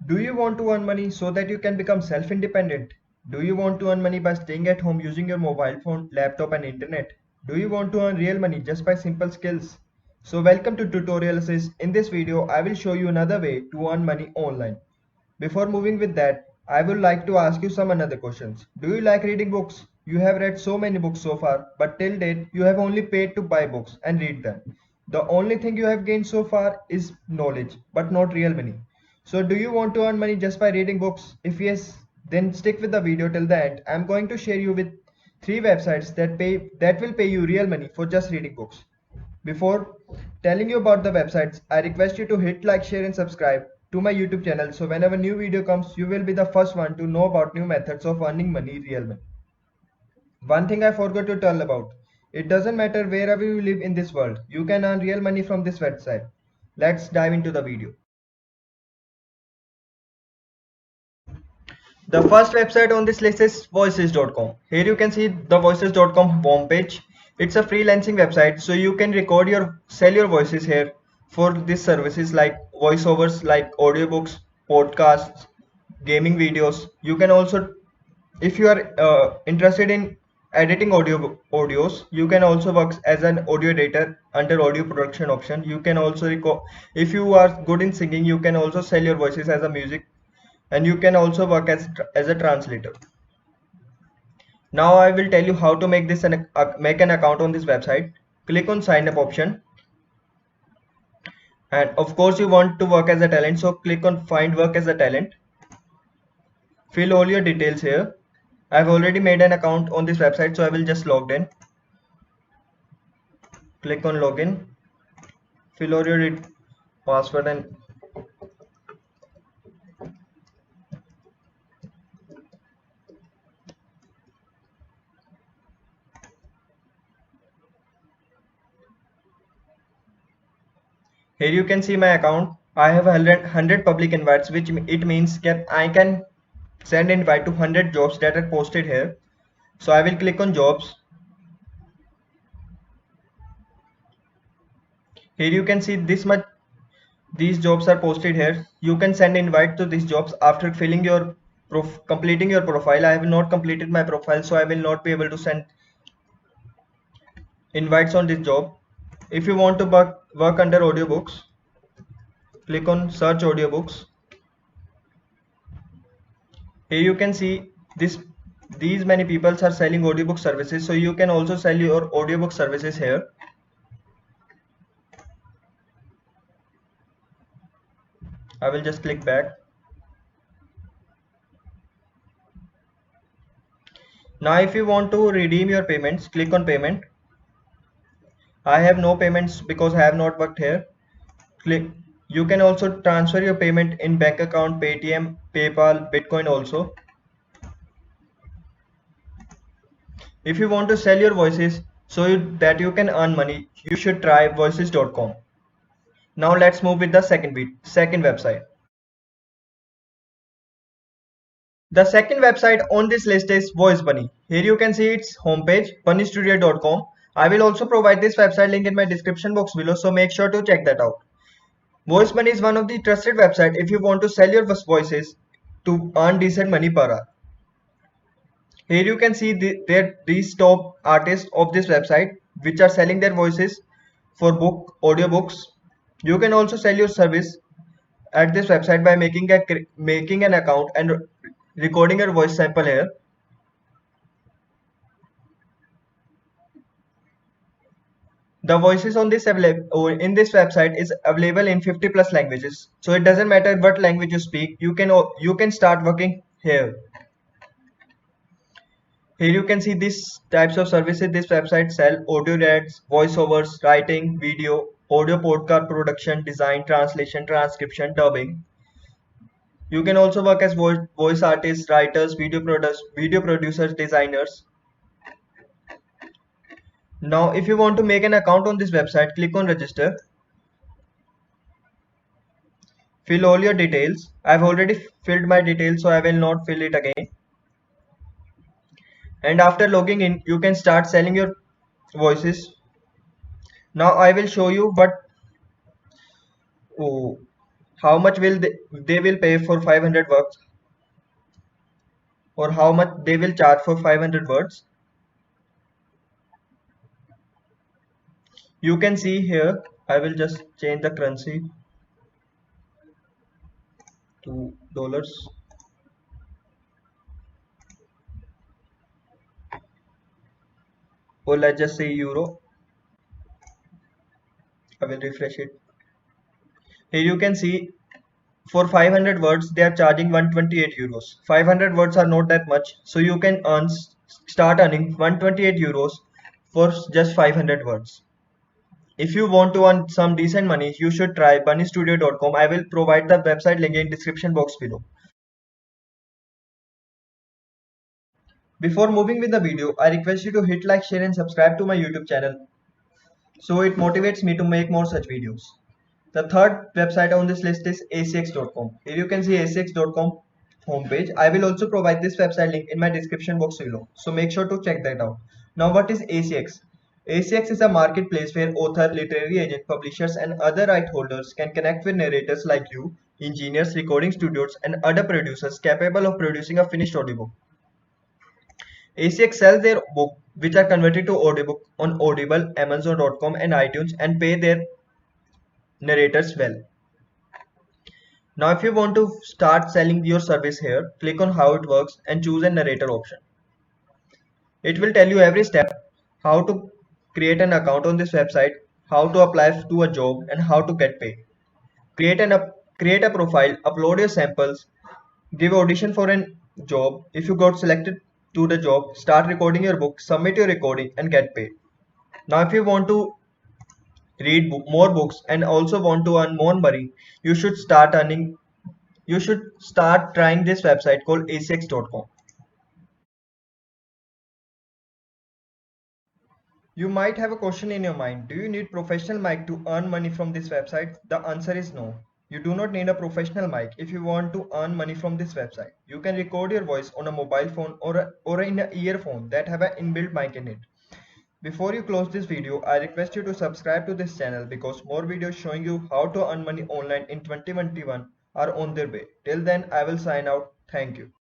Do you want to earn money so that you can become self-independent? Do you want to earn money by staying at home using your mobile phone, laptop and internet? Do you want to earn real money just by simple skills? So welcome to Tutorial Assist. In this video, I will show you another way to earn money online. Before moving with that, I would like to ask you some another questions. Do you like reading books? You have read so many books so far, but till date you have only paid to buy books and read them. The only thing you have gained so far is knowledge, but not real money. So do you want to earn money just by reading books? If yes, then stick with the video till the end. I am going to share you with 3 websites that will pay you real money for just reading books. Before telling you about the websites, I request you to hit like, share and subscribe to my YouTube channel so whenever new video comes, you will be the first one to know about new methods of earning money, real money. One thing I forgot to tell about. It doesn't matter wherever you live in this world, you can earn real money from this website. Let's dive into the video. The first website on this list is voices.com. Here you can see the voices.com homepage. It's a freelancing website, so you can sell your voices here for these services like voiceovers, like audiobooks, podcasts, gaming videos. You can also, if you are interested in editing audios, you can also work as an audio editor under audio production option. You can also if you are good in singing, you can also sell your voices as a music, and you can also work as a translator. Now I will tell you how to make make an account on this website. Click on sign up option, and of course you want to work as a talent, so click on find work as a talent. Fill all your details here. I've already made an account on this website, so I will just log in. Click on login. Fill all your password and here you can see my account. I have 100 public invites, which it means that I can send invite to 100 jobs that are posted here. So I will click on jobs. Here you can see these jobs are posted here. You can send invite to these jobs after completing your profile. I have not completed my profile, so I will not be able to send invites on this job. If you want to work under audiobooks, click on search audiobooks. Here you can see these many people are selling audiobook services, so you can also sell your audiobook services here. I will just click back. Now if you want to redeem your payments, click on payment. I have no payments because I have not worked here. You can also transfer your payment in bank account, Paytm, PayPal, Bitcoin also. If you want to sell your voices so that you can earn money, you should try voices.com. Now let's move with the second website. The second website on this list is Voice Bunny. Here you can see its homepage, bunnystudio.com. I will also provide this website link in my description box below, so make sure to check that out. Voice Bunny is one of the trusted websites if you want to sell your voices to earn decent money per hour. Here you can see these top artists of this website which are selling their voices for audiobooks. You can also sell your service at this website by making an account and recording your voice sample here. The voices on this in this website is available in 50 plus languages, so it doesn't matter what language you speak, you can start working here. Here you can see these types of services this website sell: audio ads, voiceovers, writing, video, audio podcast production, design, translation, transcription, dubbing. You can also work as voice artists, writers, video producers, designers. Now if you want to make an account on this website, click on register. Fill all your details. I've already filled my details, so I will not fill it again. And after logging in, you can start selling your voices. Now I will show you how much will they will pay for 500 words, or how much they will charge for 500 words. You can see here, I will just change the currency to dollars, or let's just say euro. I will refresh it. Here you can see for 500 words they are charging 128 euros. 500 words are not that much, so you can start earning 128 euros for just 500 words. If you want to earn some decent money, you should try bunnystudio.com. I will provide the website link in description box below. Before moving with the video, I request you to hit like, share and subscribe to my YouTube channel so it motivates me to make more such videos. The third website on this list is acx.com. Here you can see acx.com homepage. I will also provide this website link in my description box below, so make sure to check that out. Now what is ACX? ACX is a marketplace where author, literary agent, publishers and other right holders can connect with narrators like you, engineers, recording studios and other producers capable of producing a finished audiobook. ACX sells their book which are converted to audiobook on Audible, Amazon.com and iTunes and pay their narrators well. Now if you want to start selling your service here, click on how it works and choose a narrator option. It will tell you every step, how to create an account on this website, how to apply to a job and how to get paid. Create a profile, upload your samples, give audition for a job. If you got selected to the job, start recording your book, submit your recording and get paid. Now if you want to read more books and also want to earn more money, you should start trying this website called acx.com. You might have a question in your mind. Do you need professional mic to earn money from this website? The answer is no. You do not need a professional mic if you want to earn money from this website. You can record your voice on a mobile phone or in an earphone that have an inbuilt mic in it. Before you close this video, I request you to subscribe to this channel because more videos showing you how to earn money online in 2021 are on their way. Till then, I will sign out. Thank you.